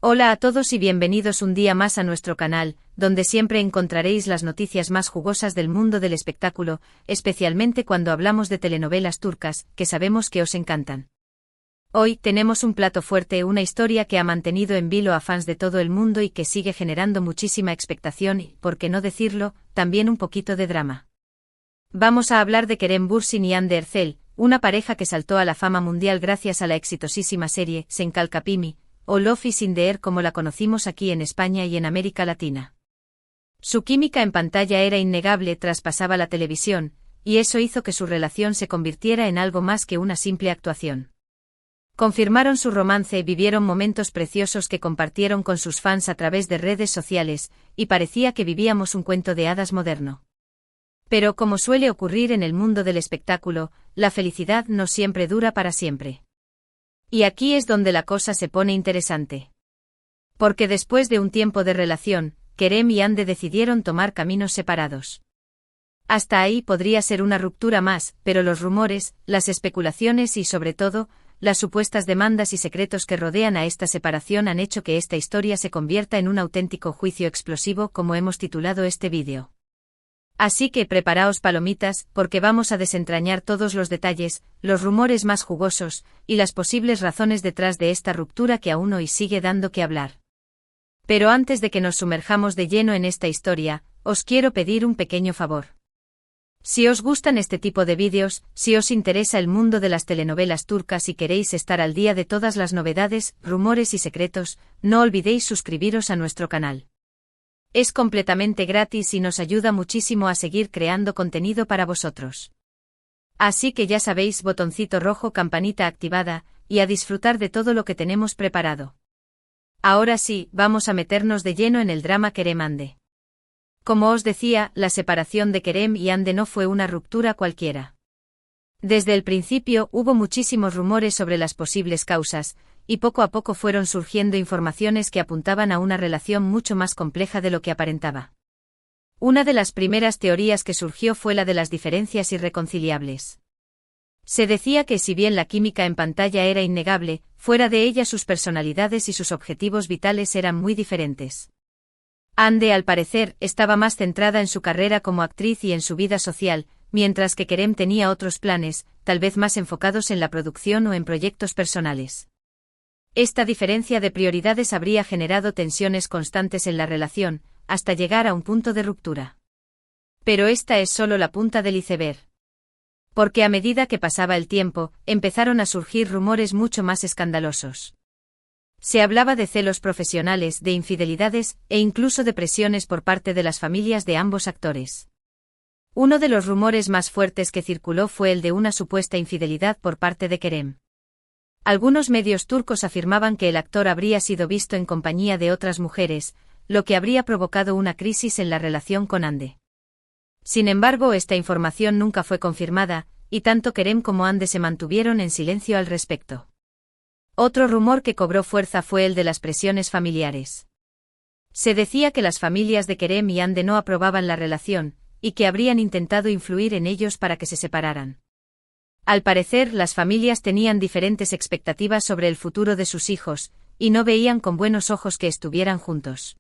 Hola a todos y bienvenidos un día más a nuestro canal, donde siempre encontraréis las noticias más jugosas del mundo del espectáculo, especialmente cuando hablamos de telenovelas turcas, que sabemos que os encantan. Hoy tenemos un plato fuerte, una historia que ha mantenido en vilo a fans de todo el mundo y que sigue generando muchísima expectación y, por qué no decirlo, también un poquito de drama. Vamos a hablar de Kerem Bürsin y Hande Erçel, una pareja que saltó a la fama mundial gracias a la exitosísima serie Sen Kalkapimi, o Love is in the Air como la conocimos aquí en España y en América Latina. Su química en pantalla era innegable, traspasaba la televisión, y eso hizo que su relación se convirtiera en algo más que una simple actuación. Confirmaron su romance y vivieron momentos preciosos que compartieron con sus fans a través de redes sociales, y parecía que vivíamos un cuento de hadas moderno. Pero como suele ocurrir en el mundo del espectáculo, la felicidad no siempre dura para siempre. Y aquí es donde la cosa se pone interesante. Porque después de un tiempo de relación, Kerem y Hande decidieron tomar caminos separados. Hasta ahí podría ser una ruptura más, pero los rumores, las especulaciones y sobre todo, las supuestas demandas y secretos que rodean a esta separación han hecho que esta historia se convierta en un auténtico juicio explosivo, como hemos titulado este vídeo. Así que preparaos palomitas, porque vamos a desentrañar todos los detalles, los rumores más jugosos, y las posibles razones detrás de esta ruptura que aún hoy sigue dando que hablar. Pero antes de que nos sumerjamos de lleno en esta historia, os quiero pedir un pequeño favor. Si os gustan este tipo de vídeos, si os interesa el mundo de las telenovelas turcas y queréis estar al día de todas las novedades, rumores y secretos, no olvidéis suscribiros a nuestro canal. Es completamente gratis y nos ayuda muchísimo a seguir creando contenido para vosotros. Así que ya sabéis, botoncito rojo, campanita activada, y a disfrutar de todo lo que tenemos preparado. Ahora sí, vamos a meternos de lleno en el drama Kerem-Hande. Como os decía, la separación de Kerem y Hande no fue una ruptura cualquiera. Desde el principio hubo muchísimos rumores sobre las posibles causas, y poco a poco fueron surgiendo informaciones que apuntaban a una relación mucho más compleja de lo que aparentaba. Una de las primeras teorías que surgió fue la de las diferencias irreconciliables. Se decía que si bien la química en pantalla era innegable, fuera de ella sus personalidades y sus objetivos vitales eran muy diferentes. Hande, al parecer, estaba más centrada en su carrera como actriz y en su vida social, mientras que Kerem tenía otros planes, tal vez más enfocados en la producción o en proyectos personales. Esta diferencia de prioridades habría generado tensiones constantes en la relación, hasta llegar a un punto de ruptura. Pero esta es solo la punta del iceberg. Porque a medida que pasaba el tiempo, empezaron a surgir rumores mucho más escandalosos. Se hablaba de celos profesionales, de infidelidades, e incluso de presiones por parte de las familias de ambos actores. Uno de los rumores más fuertes que circuló fue el de una supuesta infidelidad por parte de Kerem. Algunos medios turcos afirmaban que el actor habría sido visto en compañía de otras mujeres, lo que habría provocado una crisis en la relación con Hande. Sin embargo, esta información nunca fue confirmada, y tanto Kerem como Hande se mantuvieron en silencio al respecto. Otro rumor que cobró fuerza fue el de las presiones familiares. Se decía que las familias de Kerem y Hande no aprobaban la relación, y que habrían intentado influir en ellos para que se separaran. Al parecer, las familias tenían diferentes expectativas sobre el futuro de sus hijos, y no veían con buenos ojos que estuvieran juntos.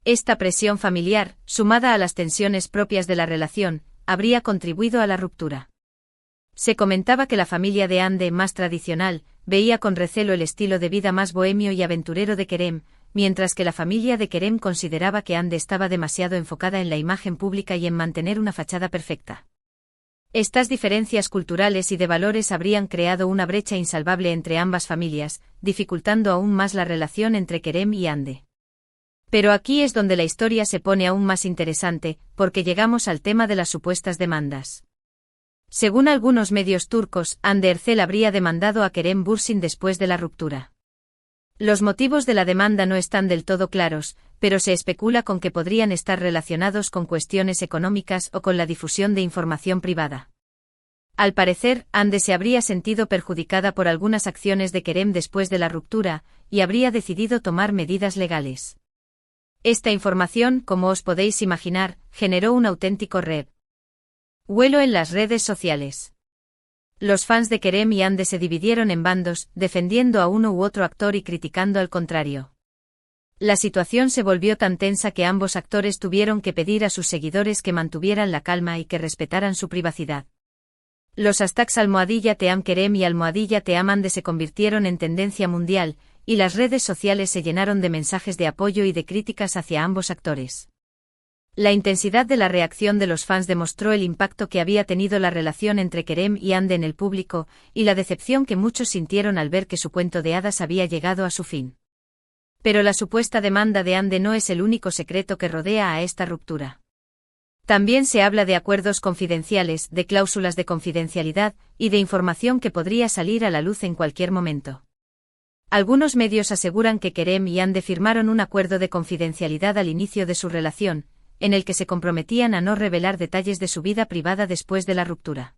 Esta presión familiar, sumada a las tensiones propias de la relación, habría contribuido a la ruptura. Se comentaba que la familia de Hande, más tradicional, veía con recelo el estilo de vida más bohemio y aventurero de Kerem, mientras que la familia de Kerem consideraba que Hande estaba demasiado enfocada en la imagen pública y en mantener una fachada perfecta. Estas diferencias culturales y de valores habrían creado una brecha insalvable entre ambas familias, dificultando aún más la relación entre Kerem y Hande. Pero aquí es donde la historia se pone aún más interesante, porque llegamos al tema de las supuestas demandas. Según algunos medios turcos, Hande Erçel habría demandado a Kerem Bürsin después de la ruptura. Los motivos de la demanda no están del todo claros, pero se especula con que podrían estar relacionados con cuestiones económicas o con la difusión de información privada. Al parecer, Hande se habría sentido perjudicada por algunas acciones de Kerem después de la ruptura, y habría decidido tomar medidas legales. Esta información, como os podéis imaginar, generó un auténtico revuelo en las redes sociales. Los fans de Kerem y Hande se dividieron en bandos, defendiendo a uno u otro actor y criticando al contrario. La situación se volvió tan tensa que ambos actores tuvieron que pedir a sus seguidores que mantuvieran la calma y que respetaran su privacidad. Los hashtags #TeamKerem y #TeamAnde se convirtieron en tendencia mundial, y las redes sociales se llenaron de mensajes de apoyo y de críticas hacia ambos actores. La intensidad de la reacción de los fans demostró el impacto que había tenido la relación entre Kerem y Ande en el público, y la decepción que muchos sintieron al ver que su cuento de hadas había llegado a su fin. Pero la supuesta demanda de Ande no es el único secreto que rodea a esta ruptura. También se habla de acuerdos confidenciales, de cláusulas de confidencialidad, y de información que podría salir a la luz en cualquier momento. Algunos medios aseguran que Kerem y Ande firmaron un acuerdo de confidencialidad al inicio de su relación, en el que se comprometían a no revelar detalles de su vida privada después de la ruptura.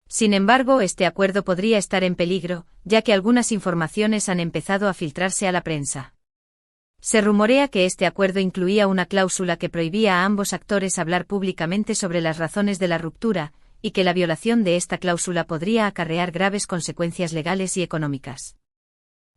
Sin embargo, este acuerdo podría estar en peligro, ya que algunas informaciones han empezado a filtrarse a la prensa. Se rumorea que este acuerdo incluía una cláusula que prohibía a ambos actores hablar públicamente sobre las razones de la ruptura, y que la violación de esta cláusula podría acarrear graves consecuencias legales y económicas.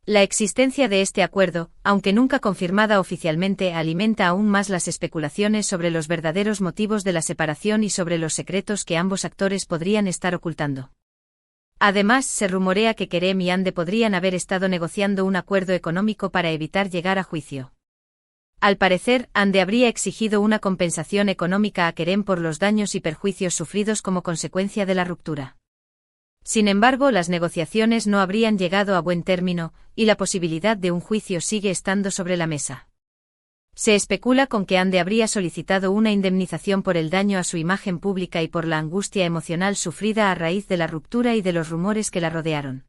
La existencia de este acuerdo, aunque nunca confirmada oficialmente, alimenta aún más las especulaciones sobre los verdaderos motivos de la separación y sobre los secretos que ambos actores podrían estar ocultando. Además, se rumorea que Kerem y Ande podrían haber estado negociando un acuerdo económico para evitar llegar a juicio. Al parecer, Ande habría exigido una compensación económica a Kerem por los daños y perjuicios sufridos como consecuencia de la ruptura. Sin embargo, las negociaciones no habrían llegado a buen término, y la posibilidad de un juicio sigue estando sobre la mesa. Se especula con que Ande habría solicitado una indemnización por el daño a su imagen pública y por la angustia emocional sufrida a raíz de la ruptura y de los rumores que la rodearon.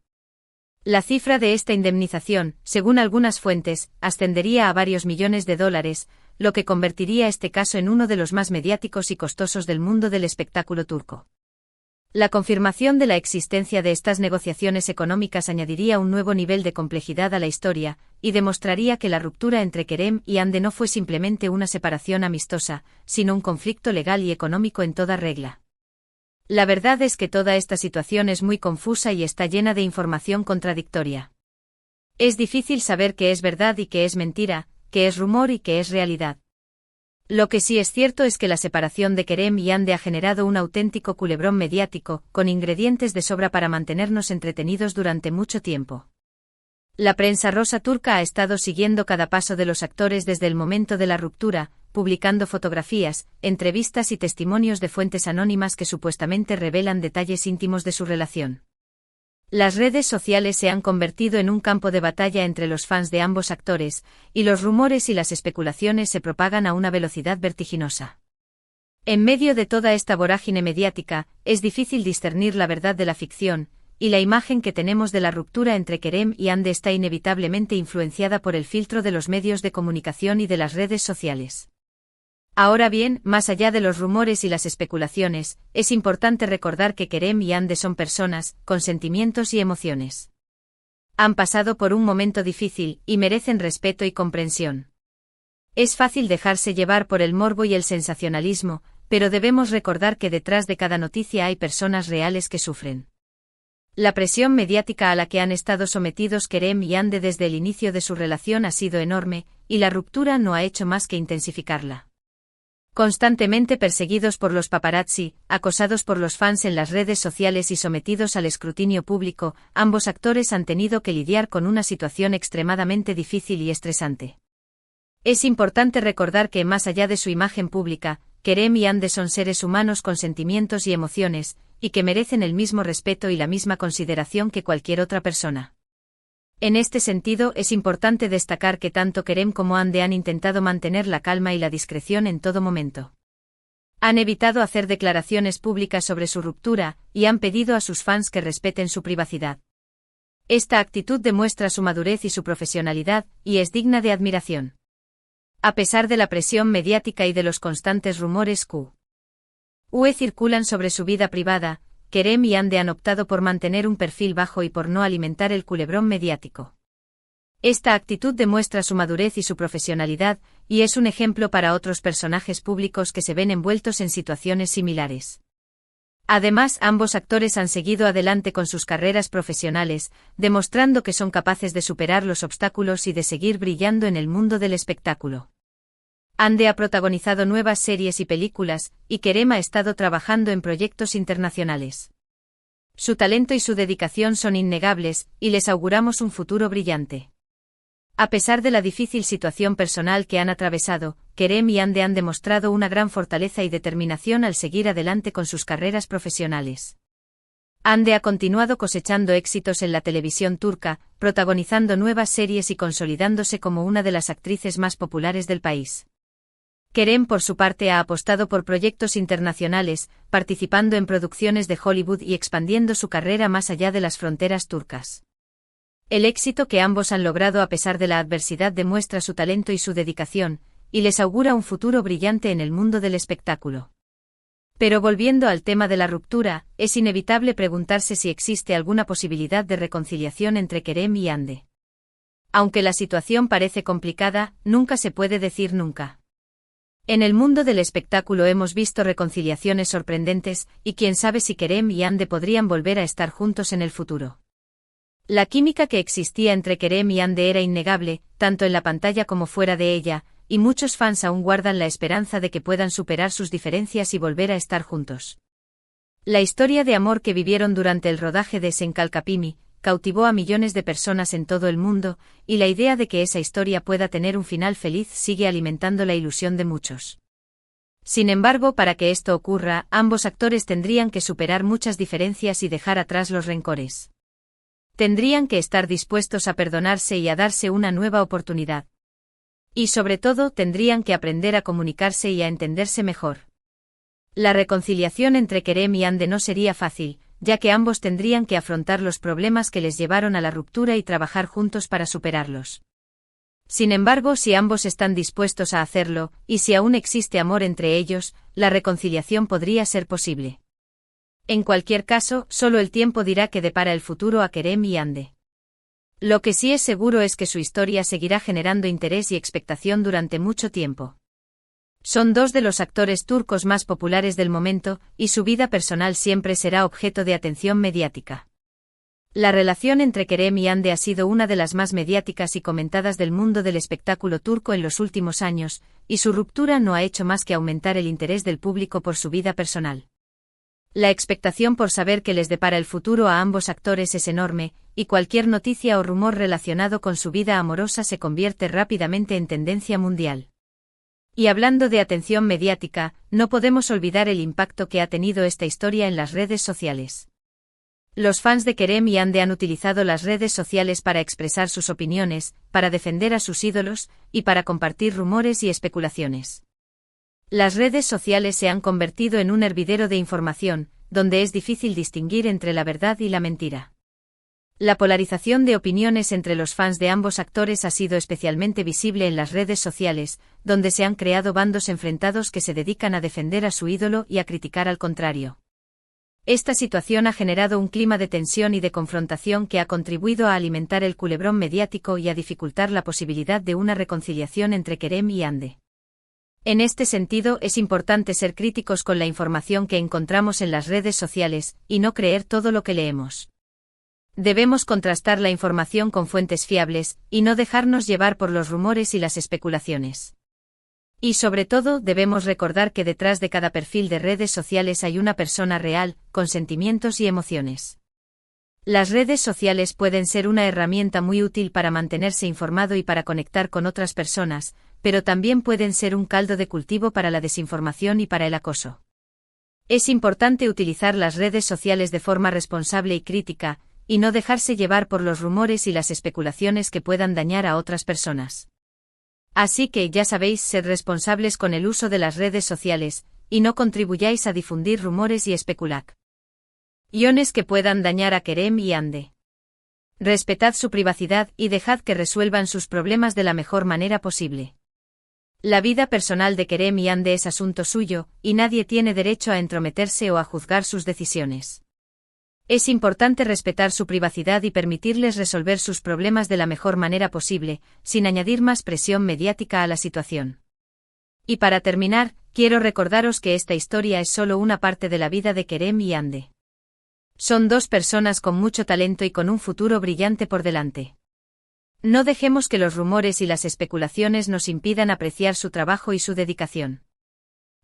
La cifra de esta indemnización, según algunas fuentes, ascendería a varios millones de dólares, lo que convertiría este caso en uno de los más mediáticos y costosos del mundo del espectáculo turco. La confirmación de la existencia de estas negociaciones económicas añadiría un nuevo nivel de complejidad a la historia, y demostraría que la ruptura entre Kerem y Ande no fue simplemente una separación amistosa, sino un conflicto legal y económico en toda regla. La verdad es que toda esta situación es muy confusa y está llena de información contradictoria. Es difícil saber qué es verdad y qué es mentira, qué es rumor y qué es realidad. Lo que sí es cierto es que la separación de Kerem y Ande ha generado un auténtico culebrón mediático, con ingredientes de sobra para mantenernos entretenidos durante mucho tiempo. La prensa rosa turca ha estado siguiendo cada paso de los actores desde el momento de la ruptura, publicando fotografías, entrevistas y testimonios de fuentes anónimas que supuestamente revelan detalles íntimos de su relación. Las redes sociales se han convertido en un campo de batalla entre los fans de ambos actores, y los rumores y las especulaciones se propagan a una velocidad vertiginosa. En medio de toda esta vorágine mediática, es difícil discernir la verdad de la ficción, y la imagen que tenemos de la ruptura entre Kerem y Ande está inevitablemente influenciada por el filtro de los medios de comunicación y de las redes sociales. Ahora bien, más allá de los rumores y las especulaciones, es importante recordar que Kerem y Ande son personas, con sentimientos y emociones. Han pasado por un momento difícil, y merecen respeto y comprensión. Es fácil dejarse llevar por el morbo y el sensacionalismo, pero debemos recordar que detrás de cada noticia hay personas reales que sufren. La presión mediática a la que han estado sometidos Kerem y Ande desde el inicio de su relación ha sido enorme, y la ruptura no ha hecho más que intensificarla. Constantemente perseguidos por los paparazzi, acosados por los fans en las redes sociales y sometidos al escrutinio público, ambos actores han tenido que lidiar con una situación extremadamente difícil y estresante. Es importante recordar que, más allá de su imagen pública, Kerem y Ande son seres humanos con sentimientos y emociones, y que merecen el mismo respeto y la misma consideración que cualquier otra persona. En este sentido, es importante destacar que tanto Kerem como Ande han intentado mantener la calma y la discreción en todo momento. Han evitado hacer declaraciones públicas sobre su ruptura, y han pedido a sus fans que respeten su privacidad. Esta actitud demuestra su madurez y su profesionalidad, y es digna de admiración. A pesar de la presión mediática y de los constantes rumores que circulan sobre su vida privada, Kerem y Ande han optado por mantener un perfil bajo y por no alimentar el culebrón mediático. Esta actitud demuestra su madurez y su profesionalidad, y es un ejemplo para otros personajes públicos que se ven envueltos en situaciones similares. Además, ambos actores han seguido adelante con sus carreras profesionales, demostrando que son capaces de superar los obstáculos y de seguir brillando en el mundo del espectáculo. Hande ha protagonizado nuevas series y películas, y Kerem ha estado trabajando en proyectos internacionales. Su talento y su dedicación son innegables, y les auguramos un futuro brillante. A pesar de la difícil situación personal que han atravesado, Kerem y Hande han demostrado una gran fortaleza y determinación al seguir adelante con sus carreras profesionales. Hande ha continuado cosechando éxitos en la televisión turca, protagonizando nuevas series y consolidándose como una de las actrices más populares del país. Kerem, por su parte, ha apostado por proyectos internacionales, participando en producciones de Hollywood y expandiendo su carrera más allá de las fronteras turcas. El éxito que ambos han logrado a pesar de la adversidad demuestra su talento y su dedicación, y les augura un futuro brillante en el mundo del espectáculo. Pero volviendo al tema de la ruptura, es inevitable preguntarse si existe alguna posibilidad de reconciliación entre Kerem y Hande. Aunque la situación parece complicada, nunca se puede decir nunca. En el mundo del espectáculo hemos visto reconciliaciones sorprendentes, y quién sabe si Kerem y Hande podrían volver a estar juntos en el futuro. La química que existía entre Kerem y Hande era innegable, tanto en la pantalla como fuera de ella, y muchos fans aún guardan la esperanza de que puedan superar sus diferencias y volver a estar juntos. La historia de amor que vivieron durante el rodaje de Sen Kalkapimi cautivó a millones de personas en todo el mundo, y la idea de que esa historia pueda tener un final feliz sigue alimentando la ilusión de muchos. Sin embargo, para que esto ocurra, ambos actores tendrían que superar muchas diferencias y dejar atrás los rencores. Tendrían que estar dispuestos a perdonarse y a darse una nueva oportunidad. Y sobre todo, tendrían que aprender a comunicarse y a entenderse mejor. La reconciliación entre Kerem y Hande no sería fácil, ya que ambos tendrían que afrontar los problemas que les llevaron a la ruptura y trabajar juntos para superarlos. Sin embargo, si ambos están dispuestos a hacerlo, y si aún existe amor entre ellos, la reconciliación podría ser posible. En cualquier caso, solo el tiempo dirá qué depara el futuro a Kerem y Hande. Lo que sí es seguro es que su historia seguirá generando interés y expectación durante mucho tiempo. Son dos de los actores turcos más populares del momento, y su vida personal siempre será objeto de atención mediática. La relación entre Kerem y Hande ha sido una de las más mediáticas y comentadas del mundo del espectáculo turco en los últimos años, y su ruptura no ha hecho más que aumentar el interés del público por su vida personal. La expectación por saber qué les depara el futuro a ambos actores es enorme, y cualquier noticia o rumor relacionado con su vida amorosa se convierte rápidamente en tendencia mundial. Y hablando de atención mediática, no podemos olvidar el impacto que ha tenido esta historia en las redes sociales. Los fans de Kerem y Hande han utilizado las redes sociales para expresar sus opiniones, para defender a sus ídolos, y para compartir rumores y especulaciones. Las redes sociales se han convertido en un hervidero de información, donde es difícil distinguir entre la verdad y la mentira. La polarización de opiniones entre los fans de ambos actores ha sido especialmente visible en las redes sociales, donde se han creado bandos enfrentados que se dedican a defender a su ídolo y a criticar al contrario. Esta situación ha generado un clima de tensión y de confrontación que ha contribuido a alimentar el culebrón mediático y a dificultar la posibilidad de una reconciliación entre Kerem y Hande. En este sentido, es importante ser críticos con la información que encontramos en las redes sociales, y no creer todo lo que leemos. Debemos contrastar la información con fuentes fiables, y no dejarnos llevar por los rumores y las especulaciones. Y sobre todo, debemos recordar que detrás de cada perfil de redes sociales hay una persona real, con sentimientos y emociones. Las redes sociales pueden ser una herramienta muy útil para mantenerse informado y para conectar con otras personas, pero también pueden ser un caldo de cultivo para la desinformación y para el acoso. Es importante utilizar las redes sociales de forma responsable y crítica, y no dejarse llevar por los rumores y las especulaciones que puedan dañar a otras personas. Así que ya sabéis, sed responsables con el uso de las redes sociales, y no contribuyáis a difundir rumores y especulaciones que puedan dañar a Kerem y Hande. Respetad su privacidad y dejad que resuelvan sus problemas de la mejor manera posible. La vida personal de Kerem y Hande es asunto suyo, y nadie tiene derecho a entrometerse o a juzgar sus decisiones. Es importante respetar su privacidad y permitirles resolver sus problemas de la mejor manera posible, sin añadir más presión mediática a la situación. Y para terminar, quiero recordaros que esta historia es solo una parte de la vida de Kerem y Hande. Son dos personas con mucho talento y con un futuro brillante por delante. No dejemos que los rumores y las especulaciones nos impidan apreciar su trabajo y su dedicación.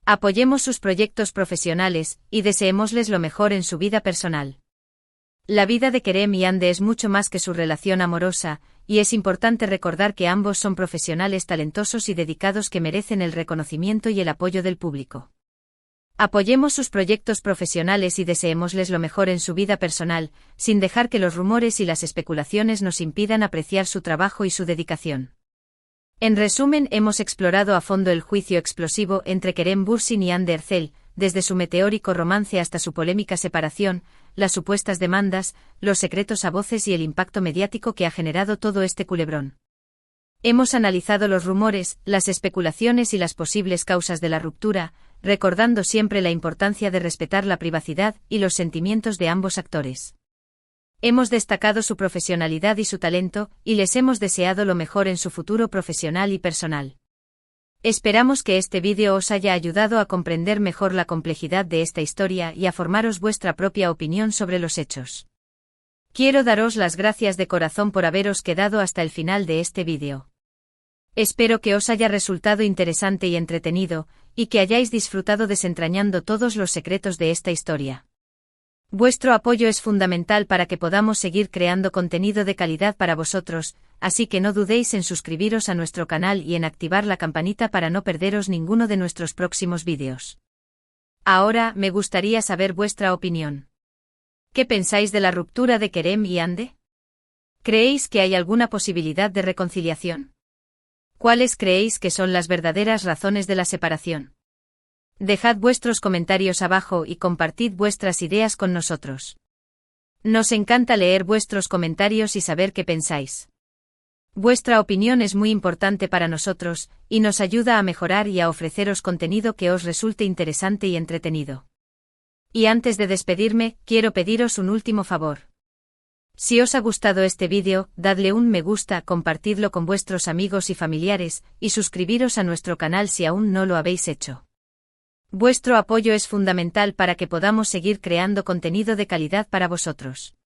Apoyemos sus proyectos profesionales y deseémosles lo mejor en su vida personal. La vida de Kerem y Hande es mucho más que su relación amorosa, y es importante recordar que ambos son profesionales talentosos y dedicados que merecen el reconocimiento y el apoyo del público. Apoyemos sus proyectos profesionales y deseémosles lo mejor en su vida personal, sin dejar que los rumores y las especulaciones nos impidan apreciar su trabajo y su dedicación. En resumen, hemos explorado a fondo el juicio explosivo entre Kerem Bürsin y Hande Erçel, desde su meteórico romance hasta su polémica separación, las supuestas demandas, los secretos a voces y el impacto mediático que ha generado todo este culebrón. Hemos analizado los rumores, las especulaciones y las posibles causas de la ruptura, recordando siempre la importancia de respetar la privacidad y los sentimientos de ambos actores. Hemos destacado su profesionalidad y su talento, y les hemos deseado lo mejor en su futuro profesional y personal. Esperamos que este vídeo os haya ayudado a comprender mejor la complejidad de esta historia y a formaros vuestra propia opinión sobre los hechos. Quiero daros las gracias de corazón por haberos quedado hasta el final de este vídeo. Espero que os haya resultado interesante y entretenido, y que hayáis disfrutado desentrañando todos los secretos de esta historia. Vuestro apoyo es fundamental para que podamos seguir creando contenido de calidad para vosotros, así que no dudéis en suscribiros a nuestro canal y en activar la campanita para no perderos ninguno de nuestros próximos vídeos. Ahora, me gustaría saber vuestra opinión. ¿Qué pensáis de la ruptura de Kerem y Hande? ¿Creéis que hay alguna posibilidad de reconciliación? ¿Cuáles creéis que son las verdaderas razones de la separación? Dejad vuestros comentarios abajo y compartid vuestras ideas con nosotros. Nos encanta leer vuestros comentarios y saber qué pensáis. Vuestra opinión es muy importante para nosotros, y nos ayuda a mejorar y a ofreceros contenido que os resulte interesante y entretenido. Y antes de despedirme, quiero pediros un último favor. Si os ha gustado este vídeo, dadle un me gusta, compartidlo con vuestros amigos y familiares, y suscribiros a nuestro canal si aún no lo habéis hecho. Vuestro apoyo es fundamental para que podamos seguir creando contenido de calidad para vosotros.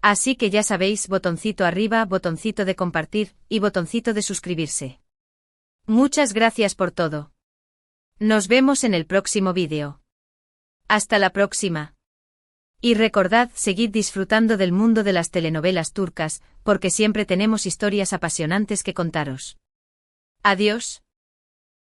Así que ya sabéis, botoncito arriba, botoncito de compartir, y botoncito de suscribirse. Muchas gracias por todo. Nos vemos en el próximo vídeo. Hasta la próxima. Y recordad, seguid disfrutando del mundo de las telenovelas turcas, porque siempre tenemos historias apasionantes que contaros. Adiós.